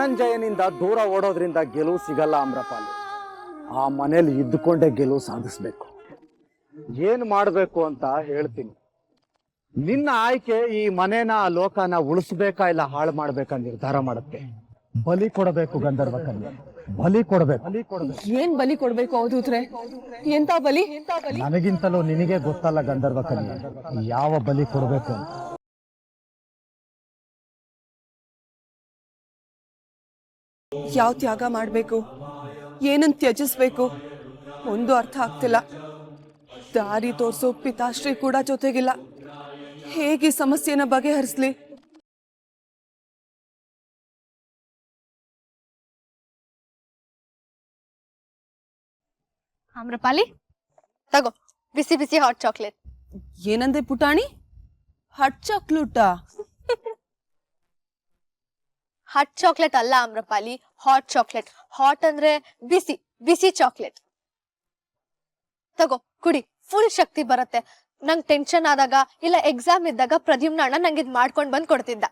ಧನಂಜಯನಿಂದ ದೂರ ಓಡೋದ್ರಿಂದ ಗೆಲುವು ಸಿಗಲ್ಲ ಅಮ್ರಪಾಲಿ. ಆ ಮನೇಲಿ ಇದ್ದುಕೊಂಡೇ ಗೆಲುವು ಸಾಧಿಸ್ಬೇಕು. ಏನ್ ಮಾಡ್ಬೇಕು ಅಂತ ಹೇಳ್ತೀನಿ. ನಿನ್ನ ಆಯ್ಕೆ ಈ ಮನೇನ ಲೋಕನ ಉಳಿಸ್ಬೇಕಾ ಇಲ್ಲ ಹಾಳು ಮಾಡ್ಬೇಕಾ ನಿರ್ಧಾರ ಮಾಡುತ್ತೆ. ಬಲಿ ಕೊಡಬೇಕು ಗಂಧರ್ವ ಕನ್ಯೆ, ಬಲಿ ಕೊಡಬೇಕು. ಏನ್ ಬಲಿ ಕೊಡ್ಬೇಕು? ಅವಧೂತ್ರೆ, ಎಂತ ಬಲಿ? ನನಗಿಂತಲೂ ನಿನಗೆ ಗೊತ್ತಲ್ಲ ಗಂಧರ್ವ ಕನ್ಯೆ, ಯಾವ ಬಲಿ ಕೊಡಬೇಕು ಅಂತ. ಯಾವ ತ್ಯಾಗ ಮಾಡ್ಬೇಕು, ಏನನ್ ತ್ಯಜಿಸ್ಬೇಕು ಒಂದು ಅರ್ಥ ಆಗ್ತಿಲ್ಲ. ದಾರಿ ತೋರ್ಸೋ ಪಿತಾಶ್ರೀ ಕೂಡ ಜೊತೆಗಿಲ್ಲ. ಹೇಗೆ ಸಮಸ್ಯೆನ ಬಗೆಹರಿಸ್ಲಿ? ಆಮ್ರಪಾಲಿ, ತಗೋ ಬಿಸಿ ಬಿಸಿ ಹಾಟ್ ಚಾಕ್ಲೇಟ್. ಏನಂದೆ ಪುಟಾಣಿ? ಹಟ್ ಚಾಕ್ಲೇಟ? ಹಾಟ್ ಚಾಕ್ಲೇಟ್ ಅಲ್ಲ ಆಮ್ರಪಾಲಿ, ಹಾಟ್ ಚಾಕ್ಲೇಟ್. ಹಾಟ್ ಅಂದ್ರೆ ಬಿಸಿ ಬಿಸಿ ಚಾಕ್ಲೇಟ್. ತಗೋ ಕುಡಿ, ಫುಲ್ ಶಕ್ತಿ ಬರುತ್ತೆ. ನಂಗ್ ಟೆನ್ಷನ್ ಆದಾಗ ಇಲ್ಲ ಎಕ್ಸಾಮ್ ಇದ್ದಾಗ ಪ್ರದ್ಯುಮ್ನ ಅಣ್ಣ ನಂಗೆ ಇದ್ ಮಾಡ್ಕೊಂಡ್ ಬಂದ್ ಕೊಡ್ತಿದ್ದ.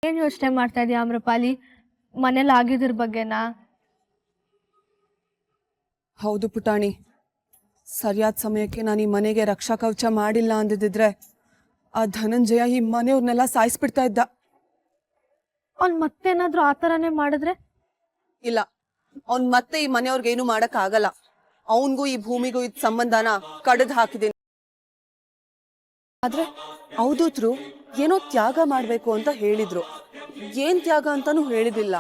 ಏನ್ ಯೋಚನೆ ಮಾಡ್ತಾ ಇದೀಯ ಆಮ್ರಪಾಲಿ? ಮನೇಲಿ ಆಗಿದ್ರ ಬಗ್ಗೆನಾ? ಹೌದು ಪುಟಾಣಿ, ಸರಿಯಾದ ಸಮಯಕ್ಕೆ ನಾನು ಈ ಮನೆಗೆ ರಕ್ಷಾ ಕವಚ ಮಾಡಿಲ್ಲ ಅಂದಿದ್ರೆ ಆ ಧನಂಜಯ ಈ ಮನೆಯವ್ರನ್ನೆಲ್ಲ ಸಾಯಿಸ್ಬಿಡ್ತಾ ಇದ್ದ. ಅವ್ನ್ ಮತ್ತೇನಾದ್ರೂ ಆತರನೇ ಮಾಡಿದ್ರೆ? ಇಲ್ಲ, ಅವ್ನ್ ಮತ್ತೆ ಈ ಮನೆಯವ್ರಿಗೇನು ಮಾಡಕ್ ಆಗಲ್ಲ. ಅವನ್ಗೂ ಈ ಭೂಮಿಗೂ ಇದ್ ಸಂಬಂಧನ ಕಡ್ದ್ ಹಾಕಿದೀನಿ. ಆದ್ರೆ ಅವಧೂತ್ರು ಏನೋ ತ್ಯಾಗ ಮಾಡ್ಬೇಕು ಅಂತ ಹೇಳಿದ್ರು. ಏನ್ ತ್ಯಾಗ ಅಂತಾನು ಹೇಳಿದಿಲ್ಲ.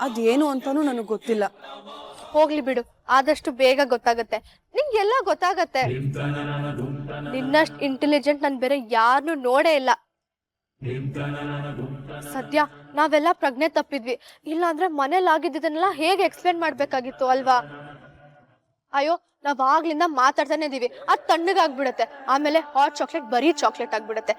ಅದೇನು ಅಂತಾನು ನನಗ್ ಗೊತ್ತಿಲ್ಲ. ಹೋಗ್ಲಿ ಬಿಡು, ಆದಷ್ಟು ಬೇಗ ಗೊತ್ತಾಗತ್ತೆ. ನಿಂಗೆಲ್ಲ ಗೊತ್ತಾಗತ್ತೆ. ನಿನ್ನಷ್ಟು ಇಂಟೆಲಿಜೆಂಟ್ ನನ್ ಬೇರೆ ಯಾರನ್ನು ನೋಡೇ ಇಲ್ಲ. ಸದ್ಯ ನಾವೆಲ್ಲ ಪ್ರಜ್ಞೆ ತಪ್ಪಿದ್ವಿ. ಇಲ್ಲ ಅಂದ್ರೆ ಮನೇಲಿ ಆಗಿದ್ದನ್ನೆಲ್ಲ ಹೇಗೆ ಎಕ್ಸ್ಪ್ಲೇನ್ ಮಾಡ್ಬೇಕಾಗಿತ್ತು ಅಲ್ವಾ? ಅಯ್ಯೋ, ನಾವ್ ಆಗ್ಲಿಂದ ಮಾತಾಡ್ತಾನೆ ಇದೀವಿ. ಅದ್ ತಣ್ಣಗಾಗ್ಬಿಡತ್ತೆ. ಆಮೇಲೆ ಹಾಟ್ ಚಾಕ್ಲೇಟ್ ಬರೀ ಚಾಕ್ಲೇಟ್ ಆಗ್ಬಿಡತ್ತೆ.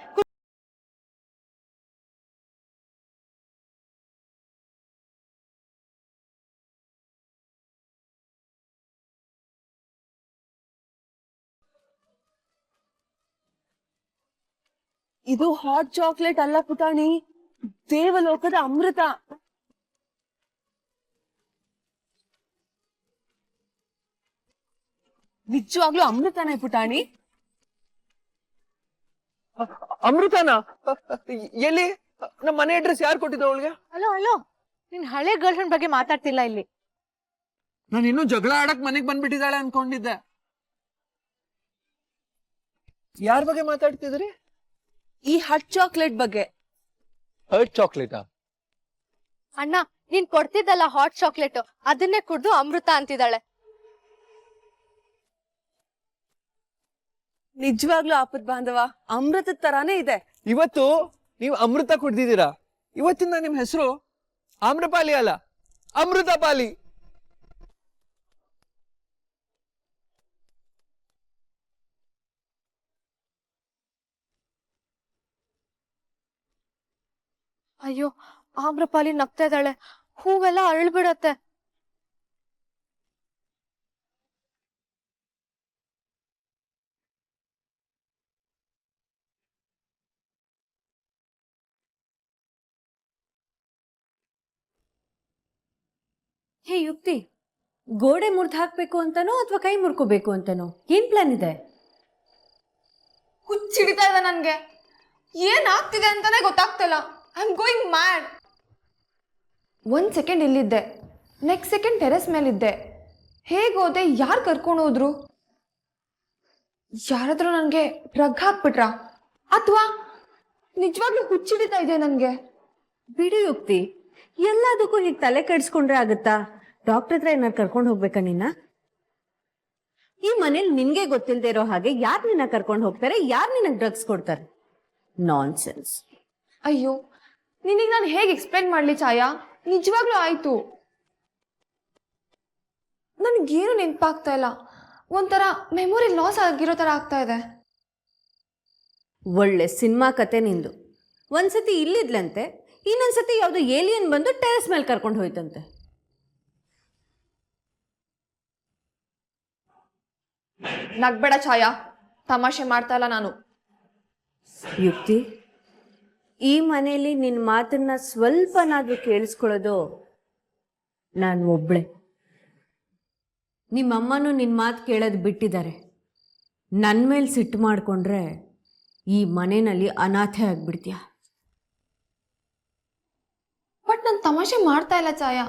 ಇದು ಹಾಟ್ ಚಾಕ್ಲೇಟ್ ಅಲ್ಲ ಪುಟಾಣಿ, ದೇವಲೋಕದ ಅಮೃತ. ನಿಜವಾಗ್ಲೂ ಅಮೃತನೇ ಪುಟಾಣಿ. ಅಮೃತನ ಎಲ್ಲಿ? ನಮ್ಮ ಮನೆ ಅಡ್ರೆಸ್ ಯಾರು ಕೊಟ್ಟಿದ್ದು ಅವಳಿಗೆ? ಹಲೋ ಹಲೋ, ನಿನ್ ಹಳೆ ಗರ್ಲ್ ಫ್ರೆಂಡ್ ಬಗ್ಗೆ ಮಾತಾಡ್ತಿಲ್ಲ ಇಲ್ಲಿ. ನಾನು ಇನ್ನೂ ಜಗಳ ಆಡಕ್ ಮನೆಗ್ ಬಂದ್ಬಿಟ್ಟಿದ್ದಾಳೆ ಅನ್ಕೊಂಡಿದ್ದೆ. ಯಾರ ಬಗ್ಗೆ ಮಾತಾಡ್ತಿದ್ರಿ? ಈ ಹಟ್ ಚಾಕ್ಲೇಟ್ ಬಗ್ಗೆ. ಹರ್ಟ್ ಚಾಕ್ಲೇಟಾ? ಅಣ್ಣ, ನೀನ್ ಕೊಡ್ತಿದ್ದಲ್ಲ ಹಾಟ್ ಚಾಕ್ಲೇಟ್, ಅದನ್ನೇ ಕುಡ್ದು ಅಮೃತ ಅಂತಿದ್ದಾಳೆ. ನಿಜವಾಗ್ಲೂ ಆಪತ್ ಬಾಂಧವ, ಅಮೃತದ ತರಾನೇ ಇದೆ. ಇವತ್ತು ನೀವು ಅಮೃತ ಕುಡ್ದಿದ್ದೀರಾ. ಇವತ್ತಿಂದ ನಿಮ್ ಹೆಸರು ಆಮ್ರಪಾಲಿ ಅಲ್ಲ, ಅಮೃತಪಾಲಿ. ಅಯ್ಯೋ, ಆಮ್ರಪಾಲಿ ನಗ್ತಾ ಇದ್ದಾಳೆ. ಹೂವೆಲ್ಲ ಅರಳ್ಬಿಡತ್ತೆ. ಹೇ ಯುಕ್ತಿ, ಗೋಡೆ ಮುರಿದು ಹಾಕ್ಬೇಕು ಅಂತನೋ ಅಥವಾ ಕೈ ಮುರ್ಕೋಬೇಕು ಅಂತನೋ ಏನ್ ಪ್ಲಾನ್ ಇದೆ? ಹುಚ್ಚಿಡಿತಾ ಇದೆ ನನ್ಗೆ. ಏನ್ ಆಗ್ತಿದೆ ಅಂತಾನೆ ಗೊತ್ತಾಗ್ತಿಲ್ಲ. I am going mad. 1 second ಇಲ್ಲಿದ್ದೆ, ನೆಕ್ಸ್ಟ್ ಸೆಕೆಂಡ್ ಟೆರೆಸ್ ಮೇಲಿದ್ದೆ. ಹೇಗೋದೆ? ಯಾರು ಕರ್ಕೊಂಡು ಹೋದ್ರು? ಯಾರಾದ್ರೂ ನನಗೆ ಡ್ರಗ್ ಹಾಕ್ಬಿಟ್ರಾ? ಅಥವಾ ನಿಜವಾಗ್ಲೂ ಹುಚ್ಚಿಡಿತಾ ಇದೆ ನನಗೆ? ಬಿಡು ಯುಕ್ತಿ, ಎಲ್ಲದಕ್ಕೂ ಹೀಗೆ ತಲೆ ಕೆಡಿಸ್ಕೊಂಡ್ರೆ ಆಗುತ್ತಾ? ಡಾಕ್ಟರ್ ಹತ್ರ ಏನಾರು ಕರ್ಕೊಂಡು ಹೋಗ್ಬೇಕಾ ನಿನ್ನ? ಈ ಮನೇಲಿ ನಿನ್ಗೆ ಗೊತ್ತಿಲ್ಲದೆ ಇರೋ ಹಾಗೆ ಯಾರು ನಿನ್ನ ಕರ್ಕೊಂಡು ಹೋಗ್ತಾರೆ, ಯಾರು ನಿನಗೆ ಡ್ರಗ್ಸ್ ಕೊಡ್ತಾರೆ? ನಾನ್ಸೆನ್ಸ್. ಅಯ್ಯೋ, ನಿನಗೆ ನಾನು ಹೇಗೆ ಎಕ್ಸ್ಪ್ಲೇನ್ ಮಾಡ್ಲಿ ಛಾಯಾ? ನಿಜವಾಗ್ಲೂ ಆಯ್ತು. ನನಗೇನು ನೆನಪಾಗ್ತಾ ಇಲ್ಲ. ಒಂಥರ ಮೆಮೊರಿ ಲಾಸ್ ಆಗಿರೋ ಥರ ಆಗ್ತಾ ಇದೆ. ಒಳ್ಳೆ ಸಿನಿಮಾ ಕತೆ ನಿಂದು. ಒಂದ್ಸತಿ ಇಲ್ಲಿದ್ಲಂತೆ, ಇನ್ನೊಂದ್ಸತಿ ಯಾವ್ದು ಏಲಿಯನ್ ಬಂದು ಟೆರೆಸ್ ಮೇಲೆ ಕರ್ಕೊಂಡು ಹೋಯ್ತಂತೆ. ನಗ್ಬೇಡ ಛಾಯಾ, ತಮಾಷೆ ಮಾಡ್ತಾ ಇಲ್ಲ ನಾನು. ಯುಕ್ತಿ, ಈ ಮನೆಯಲ್ಲಿ ನಿನ್ನ ಮಾತನ್ನ ಸ್ವಲ್ಪನಾದ್ರೂ ಕೇಳಿಸ್ಕೊಳ್ಳೋದು ನಾನು ಒಬ್ಳೆ. ನಿಮ್ಮಮ್ಮನೂ ನಿನ್ನ ಮಾತು ಕೇಳೋದು ಬಿಟ್ಟಿದ್ದಾರೆ. ನನ್ನ ಮೇಲೆ ಸಿಟ್ಟು ಮಾಡಿಕೊಂಡ್ರೆ ಈ ಮನೆಯಲ್ಲಿ ಅನಾಥೆ ಆಗ್ಬಿಡ್ತೀಯ. ಬಟ್ ನಾನು ತಮಾಷೆ ಮಾಡ್ತಾ ಇಲ್ಲ ಛಾಯಾ,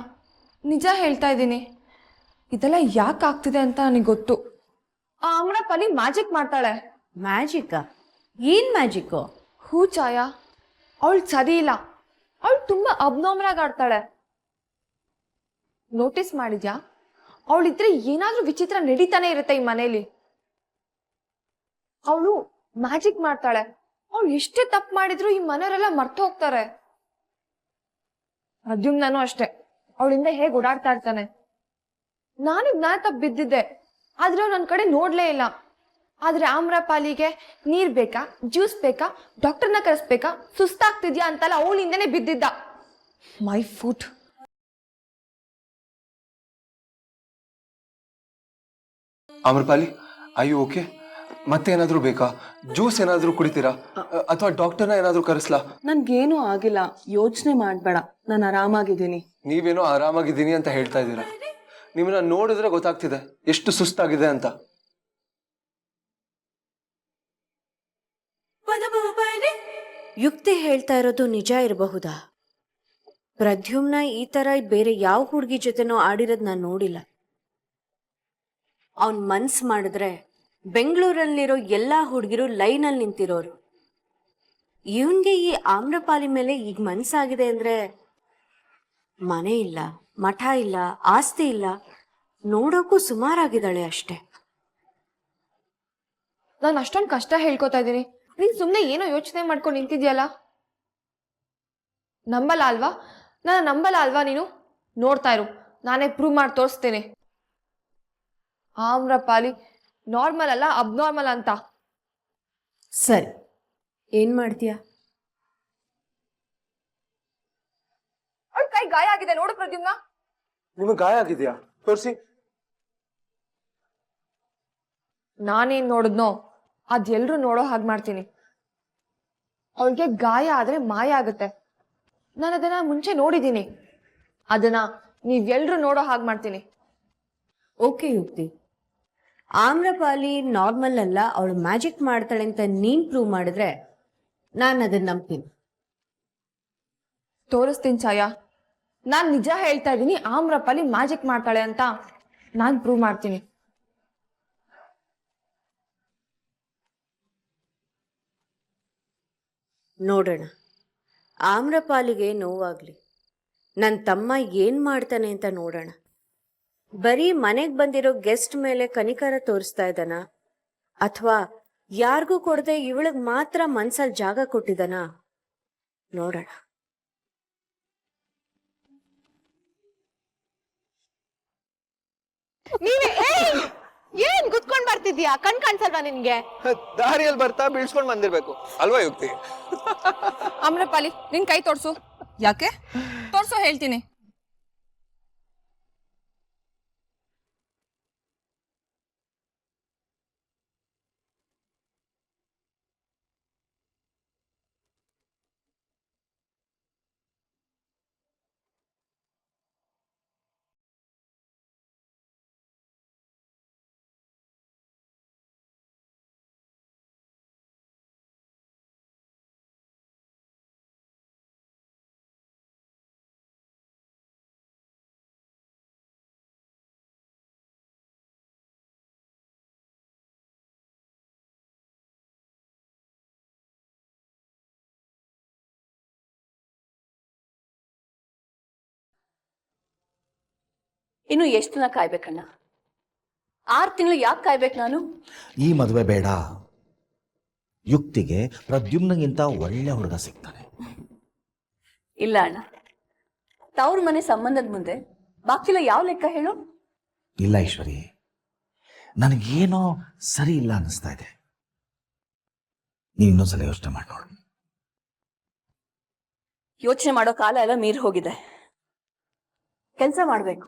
ನಿಜ ಹೇಳ್ತಾ ಇದ್ದೀನಿ. ಇದೆಲ್ಲ ಯಾಕೆ ಆಗ್ತಿದೆ ಅಂತ ನನಗೆ ಗೊತ್ತು. ಆ ಅಮ್ರಪಾಲಿ ಮ್ಯಾಜಿಕ್ ಮಾಡ್ತಾಳೆ. ಮ್ಯಾಜಿಕ್ಕಾ? ಏನು ಮ್ಯಾಜಿಕ್ಕು? ಹೂ ಛಾಯಾ, ಅವಳು ಸರಿ ಇಲ್ಲ. ಅವಳು ತುಂಬಾ ಅಬ್ನಾರ್ಮಲ್ ಆಗಿ ಆಡ್ತಾಳೆ. ನೋಟಿಸ್ ಮಾಡಿದ್ಯಾ? ಅವಳಿದ್ರೆ ಏನಾದ್ರೂ ವಿಚಿತ್ರ ನಡೀತಾನೆ ಇರುತ್ತೆ ಈ ಮನೇಲಿ. ಅವಳು ಮ್ಯಾಜಿಕ್ ಮಾಡ್ತಾಳೆ. ಅವಳು ಎಷ್ಟೇ ತಪ್ಪು ಮಾಡಿದ್ರು ಈ ಮನೆಯವರೆಲ್ಲ ಮರ್ತು ಹೋಗ್ತಾರೆ. ನಾನು ಅಷ್ಟೇ, ಅವಳಿಂದ ಹೇಗೆ ಓಡಾಡ್ತಾ ಇರ್ತಾನೆ. ನಾನಿಗ್ ನಾ ತಪ್ಪು ಬಿದ್ದಿದ್ದೆ, ಆದ್ರೆ ಅವ್ನು ನನ್ನ ಕಡೆ ನೋಡ್ಲೇ ಇಲ್ಲ. ಆದ್ರೆ ಆಮ್ರಪಾಲಿಗೆ ನೀರ್ ಬೇಕಾ, ಜ್ಯೂಸ್ ಬೇಕಾ, ಡಾಕ್ಟರ್ನ ಕರೆಸ್ಬೇಕಾ, ಸುಸ್ತಾಗ್ತಿದ್ಯಾ ಅಂತಲ್ಲ ಅವಳಿಂದನೇ ಬಿದ್ದಿದ್ದ. My foot. Amrapali, are you okay? ಮತ್ತೆ ಏನಾದರೂ ಬೇಕಾ? ಜ್ಯೂಸ್ ಏನಾದರೂ ಕುಡಿತೀರಾ ಅಥವಾ ಡಾಕ್ಟರ್ನ ಏನಾದರೂ ಕರೆಸ್ಲಾ? ನನ್ಗೇನು ಆಗಿಲ್ಲ, ಯೋಚನೆ ಮಾಡ್ಬೇಡ, ನಾನು ಆರಾಮಾಗಿದ್ದೀನಿ. ನೀವೇನೋ ಆರಾಮಾಗಿದ್ದೀನಿ ಅಂತ ಹೇಳ್ತಾ ಇದ್ದೀರಾ. ನಿಮ್ಮನ್ನ ನೋಡಿದ್ರೆ ಗೊತ್ತಾಗ್ತಿದೆ ಎಷ್ಟು ಸುಸ್ತಾಗಿದೆ ಅಂತ. ಯುಕ್ತಿ ಹೇಳ್ತಾ ಇರೋದು ನಿಜ ಇರಬಹುದಾ? ಪ್ರದ್ಯುಮ್ನ ಈ ತರ ಬೇರೆ ಯಾವ ಹುಡುಗಿ ಜೊತೆನೋ ಆಡಿರೋದು ನಾನು ನೋಡಿಲ್ಲ. ಅವನ್ ಮನ್ಸ್ ಮಾಡಿದ್ರೆ ಬೆಂಗಳೂರಲ್ಲಿರೋ ಎಲ್ಲಾ ಹುಡುಗಿರು ಲೈನಲ್ಲಿ ನಿಂತಿರೋರು. ಇವನ್ಗೆ ಈ ಆಮ್ರಪಾಲಿ ಮೇಲೆ ಈಗ ಮನ್ಸಾಗಿದೆ ಅಂದ್ರೆ ಮನೆ ಇಲ್ಲ, ಮಠ ಇಲ್ಲ, ಆಸ್ತಿ ಇಲ್ಲ, ನೋಡೋಕ್ಕೂ ಸುಮಾರಾಗಿದ್ದಾಳೆ ಅಷ್ಟೆ. ನಾನು ಅಷ್ಟೊಂದು ಕಷ್ಟ ಹೇಳ್ಕೊತಾ ಇದ್ದೀನಿ, ನೀನ್ ಸುಮ್ನೆ ಏನೋ ಯೋಚನೆ ಮಾಡ್ಕೊಂಡು ನಿಂತಿದ್ಯಲ್ಲ. ನಂಬಲ್ಲ ಅಲ್ವಾ? ನಂಬಲ್ಲ ಅಲ್ವಾ ನೀನು? ನೋಡ್ತಾ ಇರು, ನಾನೇ ಪ್ರೂವ್ ಮಾಡಿ ತೋರಿಸ್ತೇನೆ. ಆಮ್ರಪಾಲಿ ನಾರ್ಮಲ್ ಅಲ್ಲ, ಅಬ್ನಾರ್ಮಲ್ ಅಂತ. ಸರಿ, ಏನ್ ಮಾಡ್ತೀಯ? ಅವಳ ಕೈ ಗಾಯ ಆಗಿದೆ, ನೋಡು ಪ್ರದ್ಯುಮ್ನ. ನಿಮಗೆ ಗಾಯ ಆಗಿದೆಯಾ? ತೋರಿಸಿ. ನಾನೇನ್ ನೋಡಿದ್ನೋ ಅದೆಲ್ರೂ ನೋಡೋ ಹಾಗೆ ಮಾಡ್ತೀನಿ. ಅವಳಿಗೆ ಗಾಯ ಆದ್ರೆ ಮಾಯ ಆಗುತ್ತೆ. ನಾನು ಅದನ್ನ ಮುಂಚೆ ನೋಡಿದ್ದೀನಿ. ಅದನ್ನ ನೀವೆಲ್ರೂ ನೋಡೋ ಹಾಗೆ ಮಾಡ್ತೀನಿ. ಓಕೆ ಯುಕ್ತಿ, ಆಮ್ರಪಾಲಿ ನಾರ್ಮಲ್ ಅಲ್ಲ, ಅವಳು ಮ್ಯಾಜಿಕ್ ಮಾಡ್ತಾಳೆ ಅಂತ ನೀನ್ ಪ್ರೂವ್ ಮಾಡಿದ್ರೆ ನಾನು ಅದನ್ನ ನಂಬ್ತೀನಿ. ತೋರಿಸ್ತೀನಿ ಛಾಯಾ, ನಾನ್ ನಿಜ ಹೇಳ್ತಾ ಇದ್ದೀನಿ. ಆಮ್ರಪಾಲಿ ಮ್ಯಾಜಿಕ್ ಮಾಡ್ತಾಳೆ ಅಂತ ನಾನ್ ಪ್ರೂವ್ ಮಾಡ್ತೀನಿ. ನೋಡೋಣ, ಆಮ್ರಪಾಲಿಗೆ ನೋವಾಗ್ಲಿ, ನನ್ನ ತಮ್ಮ ಏನ್ ಮಾಡ್ತಾನೆ ಅಂತ ನೋಡೋಣ. ಬರೀ ಮನೆಗೆ ಬಂದಿರೋ ಗೆಸ್ಟ್ ಮೇಲೆ ಕನಿಕರ ತೋರಿಸ್ತಾ ಇದ್ದಾನ ಅಥವಾ ಯಾರಿಗೂ ಕೊಡದೆ ಇವಳಿಗೆ ಮಾತ್ರ ಮನ್ಸಲ್ಲಿ ಜಾಗ ಕೊಟ್ಟಿದ್ದಾನ ನೋಡೋಣ. ಏನ್ ಗುದ್ಕೊಂಡ್ ಬರ್ತಿದ್ಯಾ? ಕಣ್ ಕಾಣಿಸಲ್ವಾ ನಿನ್ಗೆ? ದಾರಿಯಲ್ಲಿ ಬರ್ತಾ ಬೀಳ್ಸ್ಕೊಂಡ್ ಬಂದಿರ್ಬೇಕು ಅಲ್ವಾ ಯುಕ್ತಿ? ಆಮ್ರಪಾಲಿ, ನಿನ್ ಕೈ ತೋರ್ಸು. ಯಾಕೆ? ತೋರ್ಸು, ಹೇಳ್ತೀನಿ. ಇನ್ನು ಎಷ್ಟು ದಿನ ಕಾಯ್ಬೇಕಣ್ಣ? 6 ತಿಂಗಳು ಯಾಕೆ ಕಾಯ್ಬೇಕು ನಾನು? ಈ ಮದುವೆ ಬೇಡ. ಯುಕ್ತಿಗೆ ಪ್ರದ್ಯುಮ್ನಗಿಂತ ಒಳ್ಳೆ ಹುಡುಗ ಸಿಗ್ತಾನೆ. ಇಲ್ಲ ಅಣ್ಣ, ತವ್ರ ಮನೆ ಸಂಬಂಧದ ಮುಂದೆ ಬಾಕಿಲ ಯಾವ ಲೆಕ್ಕ ಹೇಳು? ಇಲ್ಲ ಈಶ್ವರಿ, ನನಗೇನೋ ಸರಿ ಇಲ್ಲ ಅನ್ನಿಸ್ತಾ ಇದೆ. ನೀನು ಇನ್ನೊಂದ್ಸಲ ಯೋಚನೆ ಮಾಡಿ ನೋಡು. ಯೋಚನೆ ಮಾಡೋ ಕಾಲ ಎಲ್ಲ ಮೀರಿ ಹೋಗಿದೆ. ಕೆಲಸ ಮಾಡ್ಬೇಕು.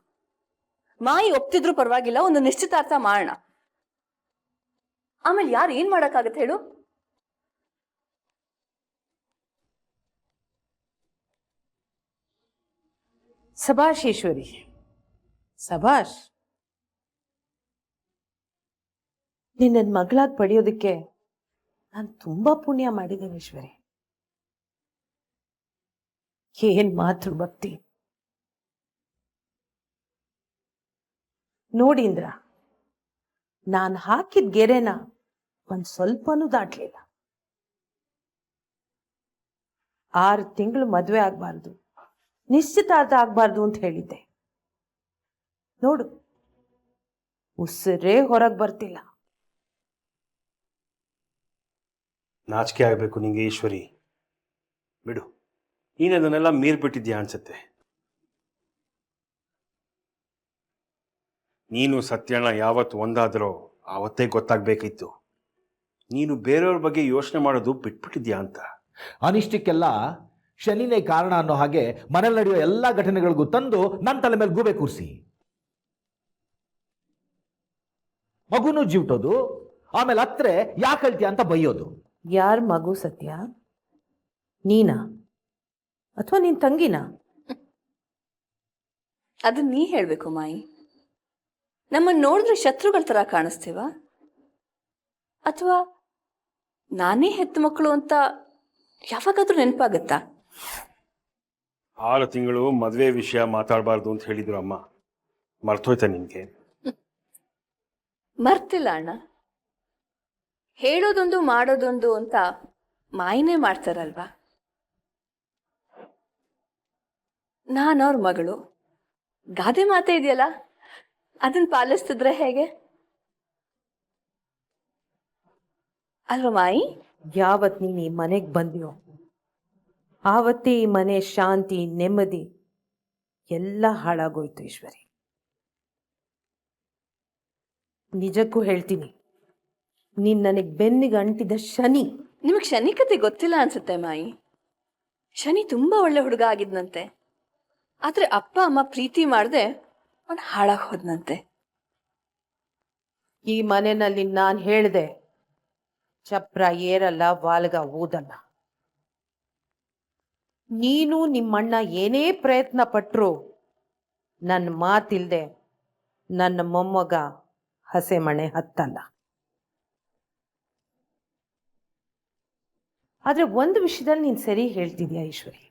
ಮಾಯಿ ಒಪ್ತಿದ್ರು ಪರವಾಗಿಲ್ಲ, ಒಂದು ನಿಶ್ಚಿತಾರ್ಥ ಮಾಡೋಣ. ಆಮೇಲೆ ಯಾರು ಏನ್ ಮಾಡಕ್ಕಾಗತ್ತೆ ಹೇಳು? ಸಭಾಷ್ ಈಶ್ವರಿ, ಸಭಾಷ್. ನಿನ್ನ ಮಗಳಾಗಿ ಪಡೆಯೋದಕ್ಕೆ ನಾನು ತುಂಬಾ ಪುಣ್ಯ ಮಾಡಿದ್ದೇನೆ ಈಶ್ವರಿ. ಏನ್ ಮಾತೃ ಭಕ್ತಿ ನೋಡಿ ಇಂದ್ರ, ನಾನು ಹಾಕಿದ ಗೆರೆನ ಒಂದ್ ಸ್ವಲ್ಪನೂ ದಾಟ್ಲಿಲ್ಲ. 6 ತಿಂಗಳು ಮದ್ವೆ ಆಗ್ಬಾರ್ದು, ನಿಶ್ಚಿತಾರ್ಥ ಆಗ್ಬಾರ್ದು ಅಂತ ಹೇಳಿದ್ದೆ. ನೋಡು, ಉಸಿರೇ ಹೊರಗೆ ಬರ್ತಿಲ್ಲ. ನಾಚಿಕೆ ಆಗಬೇಕು ನಿಂಗೆ ಈಶ್ವರಿ. ಬಿಡು, ನೀನು ಅದನ್ನೆಲ್ಲ ಮೀರ್ಬಿಟ್ಟಿದ್ಯಾ ಅನ್ಸುತ್ತೆ. ನೀನು ಸತ್ಯನ ಯಾವತ್ತು ಒಂದಾದ್ರೋ ಆವತ್ತೇ ಗೊತ್ತಾಗ್ಬೇಕಿತ್ತು. ನೀನು ಬೇರೆಯವ್ರ ಬಗ್ಗೆ ಯೋಚನೆ ಮಾಡೋದು ಬಿಟ್ಬಿಟ್ಟಿದ್ಯಾ ಅಂತ. ಅನಿಷ್ಟಕ್ಕೆಲ್ಲ ಶನಿನೇ ಕಾರಣ ಅನ್ನೋ ಹಾಗೆ ಮನೇಲಿ ನಡೆಯೋ ಎಲ್ಲ ಘಟನೆಗಳಿಗೂ ತಂದು ನನ್ನ ತಲೆ ಮೇಲೆ ಗೂಬೆ ಕೂರಿಸಿ ಮಗುನೂ ಜೀವ್ಟೋದು, ಆಮೇಲೆ ಹತ್ರೆ ಯಾಕೆ ಹೇಳ್ತೀಯ ಅಂತ ಬೈಯೋದು. ಯಾರ ಮಗು ಸತ್ಯ? ನೀನಾ ಅಥವಾ ನಿನ್ ತಂಗಿನಾ? ಅದನ್ನ ನೀ ಹೇಳ್ಬೇಕು ಮಾಯಿ. ನಮ್ಮನ್ನು ನೋಡಿದ್ರೆ ಶತ್ರುಗಳ ತರ ಕಾಣಿಸ್ತೀವ, ಅಥವಾ ನಾನೇ ಹೆತ್ತು ಮಕ್ಕಳು ಅಂತ ಯಾವಾಗಾದ್ರೂ ನೆನಪಾಗತ್ತಾ? 6 ತಿಂಗಳು ಮದುವೆ ವಿಷಯ ಮಾತಾಡಬಾರ್ದು ಅಂತ ಹೇಳಿದ್ರು ಅಮ್ಮ. ಮರ್ತೋಯ್ತಾ ನಿನ್ಗೆ? ಮರ್ತಿಲ್ಲ ಅಣ್ಣ. ಹೇಳೋದೊಂದು ಮಾಡೋದೊಂದು ಅಂತ ಮಾಯಿನೇ ಮಾಡ್ತಾರಲ್ವಾ. ನಾನವ್ರ ಮಗಳು, ಗಾದೆ ಮಾತೇ ಇದೆಯಲ್ಲ, ಅದನ್ನ ಪಾಲಿಸ್ತಿದ್ರೆ ಹೇಗೆ ಅಲ್ವಾ ಮಾಯಿ? ಯಾವತ್ ನೀನ್ ಈ ಮನೆಗೆ ಬಂದ್ಯೋ ಆವತ್ತೇ ಈ ಮನೆ ಶಾಂತಿ ನೆಮ್ಮದಿ ಎಲ್ಲ ಹಾಳಾಗೋಯ್ತು ಈಶ್ವರಿ. ನಿಜಕ್ಕೂ ಹೇಳ್ತೀನಿ, ನೀನ್ ನನಗೆ ಬೆನ್ನಿಗೆ ಅಂಟಿದ ಶನಿ. ನಿಮಗೆ ಶನಿ ಕತೆ ಗೊತ್ತಿಲ್ಲ ಅನ್ಸುತ್ತೆ ಮಾಯಿ. ಶನಿ ತುಂಬಾ ಒಳ್ಳೆ ಹುಡುಗ ಆಗಿದ್ನಂತೆ, ಆದ್ರೆ ಅಪ್ಪ ಅಮ್ಮ ಪ್ರೀತಿ ಮಾಡದೆ ಅವನು ಹಾಳಾಗಿ ಹೋದ್ನಂತೆ. ಈ ಮನೆಯಲ್ಲಿ ನಾನು ಹೇಳ್ದೆ, ಚಪ್ರ ಏರಲ್ಲ, ವಾಲ್ಗ ಊದಲ್ಲ. ನೀನು ನಿಮ್ಮಣ್ಣ ಏನೇ ಪ್ರಯತ್ನ ಪಟ್ರು ನನ್ನ ಮಾತಿಲ್ದೆ ನನ್ನ ಮೊಮ್ಮಗ ಹಸೆ ಮಣೆ ಹತ್ತಲ್ಲ. ಆದ್ರೆ ಒಂದು ವಿಷಯದಲ್ಲಿ ನೀನ್ ಸರಿ ಹೇಳ್ತಿದ್ಯಾ ಈಶ್ವರಿ.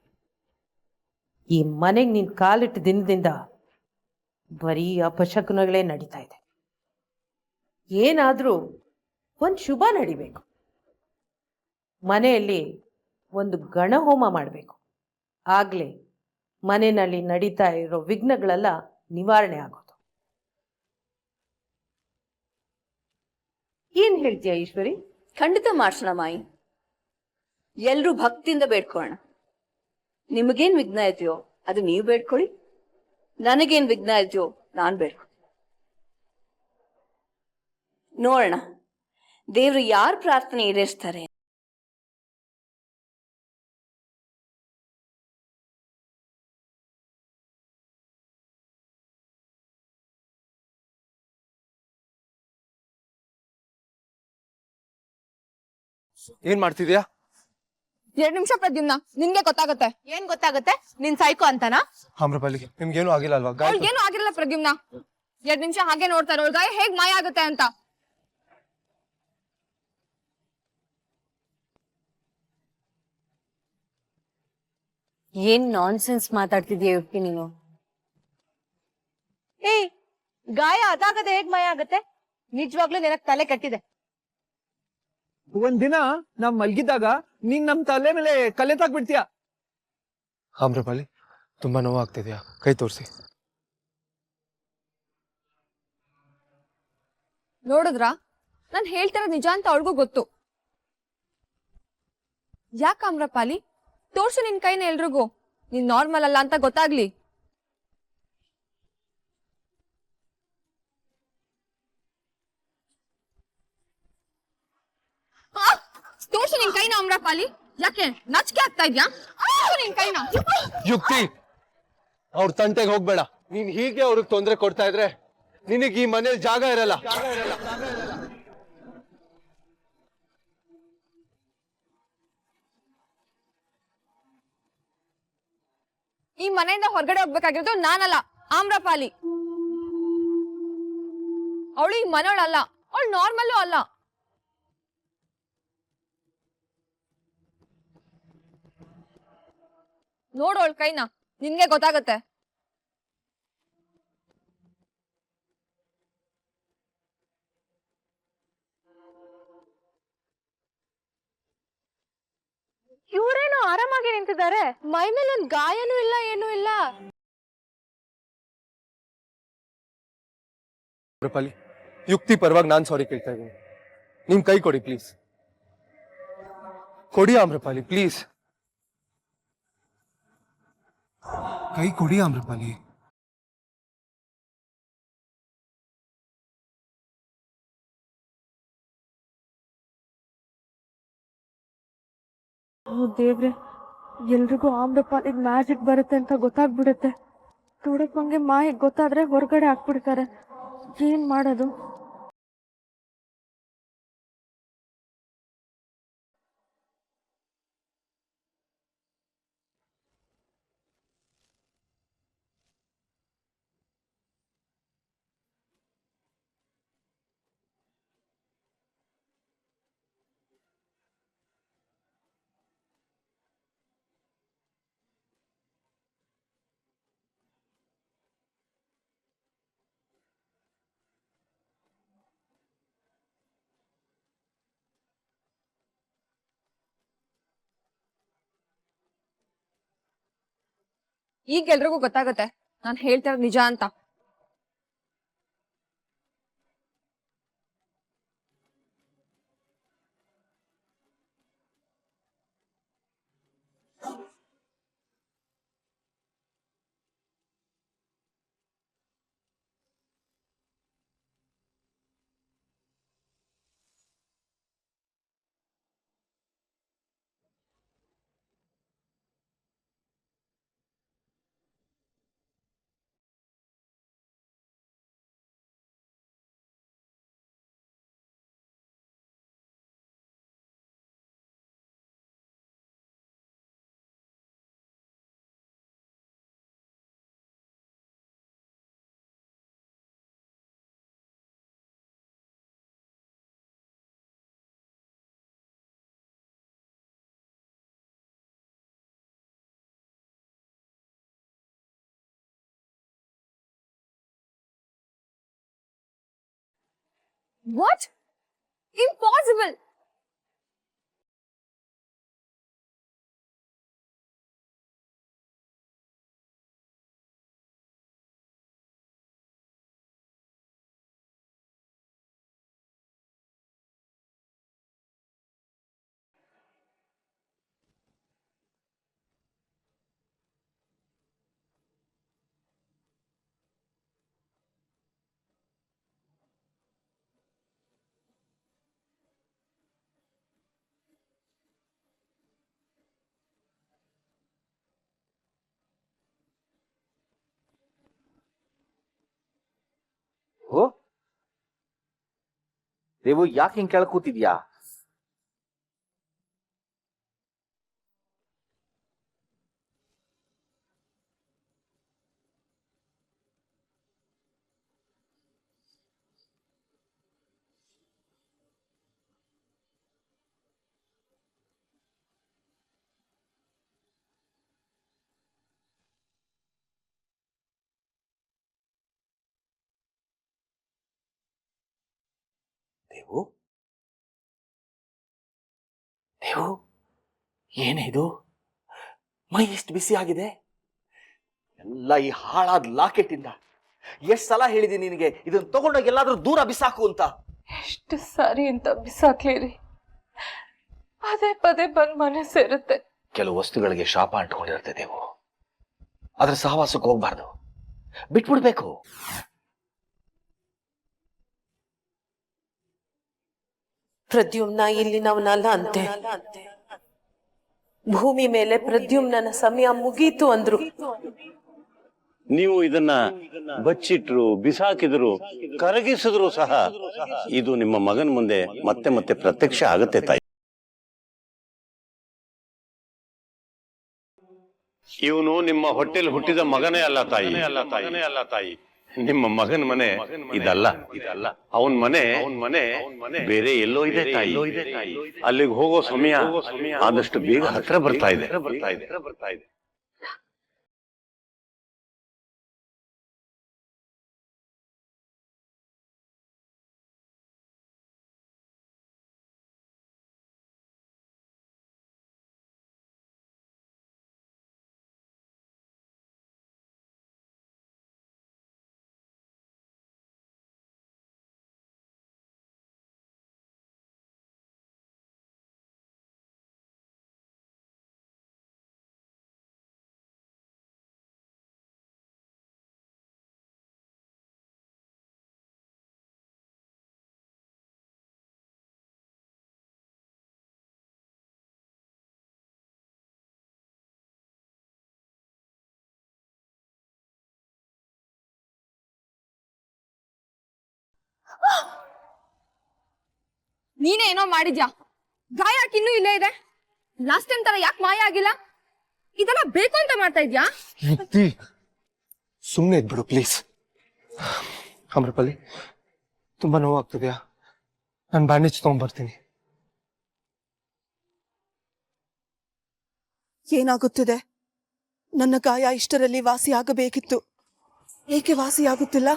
ಈ ಮನೆಗೆ ನೀನ್ ಕಾಲಿಟ್ಟ ದಿನದಿಂದ ಬರೀ ಅಪಶಕುನಗಳೇ ನಡೀತಾ ಇದೆ. ಏನಾದ್ರೂ ಒಂದು ಶುಭ ನಡಿಬೇಕು, ಮನೆಯಲ್ಲಿ ಒಂದು ಗಣಹೋಮ ಮಾಡಬೇಕು. ಆಗ್ಲೇ ಮನೆಯಲ್ಲಿ ನಡೀತಾ ಇರೋ ವಿಘ್ನಗಳೆಲ್ಲ ನಿವಾರಣೆ ಆಗೋದು. ಏನ್ ಹೇಳ್ತೀಯ ಈಶ್ವರಿ? ಖಂಡಿತ ಮಾಡ್ಸೋಣ ಮಾಯಿ. ಎಲ್ರೂ ಭಕ್ತಿಯಿಂದ ಬೇಡ್ಕೊಳ್ಳೋಣ. ನಿಮಗೇನ್ ವಿಘ್ನ ಇದೆಯೋ ಅದು ನೀವು ಬೇಡ್ಕೊಳ್ಳಿ, ನನಗೇನ್ ವಿಘ್ನ ಇದೆಯೋ ನಾನು ಬೇಡ್ಕೊಳ್ಳಿ. ನೋಡೋಣ ದೇವ್ರು ಯಾರ ಪ್ರಾರ್ಥನೆ ಈಡೇರಿಸ್ತಾರೆ. ಏನ್ ಮಾಡ್ತಿದ್ಯಾ? 2 ನಿಮಿಷ ಪ್ರದ್ಯುಮ್ನ, ನಿನ್ಗೆ ಗೊತ್ತಾಗತ್ತೆ. ಏನ್ ಗೊತ್ತಾಗುತ್ತೆ? ನಿನ್ ಸೈಕೋ ಅಂತನಾ? ಆಮ್ರಪಾಲಿ, ನಿಮ್ಗೇನು ಆಗಿಲ್ಲ ಅಲ್ವಾ? ಅವ್ಳಿಗೇನು ಆಗಿರಲ್ಲ ಪ್ರದ್ಯುಮ್ನ. 2 ನಿಮಿಷ ಹಾಗೆ ನೋಡ್ತಾರೆ, ಅವಳ ಗಾಯ ಹೇಗ್ ಮಾಯ ಆಗುತ್ತೆ ಅಂತ. ಏನ್ ನಾನ್ಸೆನ್ಸ್ ಮಾತಾಡ್ತಿದ್ಯಾ ಯುಕ್ತಿ ನೀನು? ಏಯ್, ಗಾಯ ಅದಾಗದೆ ಹೇಗ್ ಮಾಯ ಆಗುತ್ತೆ? ನಿಜವಾಗ್ಲೂ ನಿನಗ್ ತಲೆ ಕೆಟ್ಟಿದೆ. ಒಂದಿನ ನಾವ್ ಮಲ್ಗಿದ್ದಾಗ ನೀನ್ ನಮ್ ತಲೆ ಮೇಲೆ ಕಲೆ ತಾಕ್ಬಿಡ್ತೀಯ. ಆಮ್ರಪಾಲಿ, ತುಂಬಾ ನೋವಾಗ್ತಿದ್ಯಾ? ಕೈ ತೋರಿಸಿ. ನೋಡಿದ್ರಾ, ನಾನ್ ಹೇಳ್ತಿರೋದ್ ನಿಜ ಅಂತ ಅವಳಿಗೂ ಗೊತ್ತು. ಯಾಕ ಆಮ್ರಪಾಲಿ, ತೋರ್ಸು ನಿನ್ ಕೈನ ಎಲ್ರಿಗೂ, ನೀನ್ ನಾರ್ಮಲ್ ಅಲ್ಲ ಅಂತ ಗೊತ್ತಾಗ್ಲಿ. ತೋರ್ಸು ನಿನ್ ಕೈನ ಆಮ್ರಪಾಲಿ. ಯಾಕೆ ನಾಚಿಕೆ ಆಗ್ತಾ ಇದ್ಯಾ? ನಿನ್ ಕೈನ. ಯುಕ್ತಿ, ಅವ್ರ ತಂಟೆಗೆ ಹೋಗ್ಬೇಡ. ನೀನ್ ಹೀಗೆ ಅವ್ರಿಗೆ ತೊಂದರೆ ಕೊಡ್ತಾ ಇದ್ರೆ ನಿನಗೆ ಈ ಮನೇಲಿ ಜಾಗ ಇರಲ್ಲ. ಈ ಮನೆಯಿಂದ ಹೊರಗಡೆ ಹೋಗ್ಬೇಕಾಗಿರೋದು ನಾನಲ್ಲ, ಆಮ್ರಪಾಲಿ. ಅವಳು ಈ ಮನೆಯೊಳಲ್ಲ, ಅವಳು ನಾರ್ಮಲ್ಲು ಅಲ್ಲ. ನೋಡು ಅವಳ ಕೈನ, ನಿನ್ಗೆ ಗೊತ್ತಾಗತ್ತೆ. ಇವ್ರೇನು ಆರಾಮಾಗಿ ನಿಂತಿದ್ದಾರೆ, ಮೈ ಮೇಲೆ ಒಂದ್ ಗಾಯನೂ ಇಲ್ಲ, ಏನೂ ಇಲ್ಲ. ಆಮ್ರಪಾಲಿ, ಯುಕ್ತಿ ಪರವಾಗಿ ನಾನು ಸಾರಿ ಕೇಳ್ತಾ ಇದ್ದೀನಿ. ನಿಮ್ ಕೈ ಕೊಡಿ ಪ್ಲೀಸ್. ಕೊಡಿ ಆಮ್ರಪಾಲಿ, ಪ್ಲೀಸ್ ಕೈ ಕೊಡಿ ಆಮ್ರಪಾಲಿ. ದೇವ್ರೆ, ಎಲ್ರಿಗೂ ಆಮ್ರಪಾಲಿಗ್ ಮ್ಯಾಜಿಕ್ ಬರುತ್ತೆ ಅಂತ ಗೊತ್ತಾಗ್ಬಿಡುತ್ತೆ. ತುಡಪ್ಪಂಗೆ ಮಾಹಿಗೆ ಗೊತ್ತಾದ್ರೆ ಹೊರಗಡೆ ಹಾಕ್ಬಿಡ್ತಾರೆ. ಏನ್ ಮಾಡೋದು? ಈಗ ಎಲ್ರಿಗೂ ಗೊತ್ತಾಗತ್ತೆ ನಾನ್ ಹೇಳ್ತಾ ಇರೋದು ನಿಜ ಅಂತ. What? Impossible! ಓ ದೇವು, ಯಾಕೆ ಹಿಂಗ್ ಕೆಳಗ್ ಕೂತಿದ್ಯಾ? ದೇವು, ದೇವು, ಏನಿದು? ಮೈ ಎಷ್ಟು ಬಿಸಿ ಆಗಿದೆ. ಎಲ್ಲ ಈ ಹಾಳಾದ ಲಾಕೆಟ್ ಇಂದ. ಎಷ್ಟ್ ಸಲ ಹೇಳಿದೀನಿ ನಿನಗೆ ಇದನ್ನ ತಗೊಂಡೋಗಿ ಎಲ್ಲಾದ್ರೂ ದೂರ ಬಿಸಾಕು ಅಂತ. ಎಷ್ಟು ಸಾರಿ ಅಂತ ಬಿಸಾಕ್ಲಿರಿ, ಪದೇ ಪದೇ ಬಂದ್ ಮನೆ ಸೇರುತ್ತೆ. ಕೆಲವು ವಸ್ತುಗಳಿಗೆ ಶಾಪ ಅಂಟ್ಕೊಂಡಿರುತ್ತೆ ದೇವು. ಅದ್ರ ಸಹವಾಸಕ್ಕೆ ಹೋಗ್ಬಾರ್ದು, ಬಿಟ್ಬಿಡ್ಬೇಕು. ಪ್ರದ್ಯುಮ್ನ ಇಲ್ಲಿನವನಲ್ಲ ಅಂತೆ. ಭೂಮಿ ಮೇಲೆ ಪ್ರದ್ಯುಮ್ನ ಸಮಯ ಮುಗೀತು ಅಂದ್ರು. ನೀವು ಇದನ್ನ ಬಚ್ಚಿಟ್ರು, ಬಿಸಾಕಿದ್ರು, ಕರಗಿಸಿದ್ರು ಸಹ ಇದು ನಿಮ್ಮ ಮಗನ ಮುಂದೆ ಮತ್ತೆ ಮತ್ತೆ ಪ್ರತ್ಯಕ್ಷ ಆಗುತ್ತೆ ತಾಯಿ. ಇವನು ನಿಮ್ಮ ಹೊಟ್ಟೆಲ್ ಹುಟ್ಟಿದ ಮಗನೇ ಅಲ್ಲ ತಾಯಿ ನಿಮ್ಮ ಮಗನ ಮನೆ ಇದಲ್ಲ ಅವನ್ ಮನೆ ಬೇರೆ ಎಲ್ಲೋ ಇದೆ ತಾಯಿ. ಅಲ್ಲಿಗೆ ಹೋಗೋ ಸಮಯ ಆದಷ್ಟು ಬೇಗ ಹತ್ರ ಬರ್ತಾ ಇದೆ. ನೀನೇ ಏನೋ ಮಾಡಿದ್ಯಾ, ಗಾಯ ಯಾಕೆ ಇನ್ನೂ ಇಲ್ಲೇ ಇದೆ? ಲಾಸ್ಟ್ ಟೈಮ್ ತರ ಯಾಕೆ ಮಾಯ ಆಗಿಲ್ಲ? ಇದೆಲ್ಲ ಬೇಕು ಅಂತ ಮಾಡ್ತಾ ಇದ್ಯಾ? ಸುಮ್ಮನೆ ಇದ್ಬಿಡು ಪ್ಲೀಸ್. ಅಮ್ರಪಾಲಿ, ತುಂಬಾ ನೋವಾಗ್ತಿದ್ಯಾ? ನಾನು ಬ್ಯಾಂಡೇಜ್ ತಗೊಂಡ್ಬರ್ತೀನಿ. ಏನಾಗುತ್ತಿದೆ? ನನ್ನ ಗಾಯ ಇಷ್ಟರಲ್ಲಿ ವಾಸಿಯಾಗಬೇಕಿತ್ತು, ಏಕೆ ವಾಸಿಯಾಗುತ್ತಿಲ್ಲ?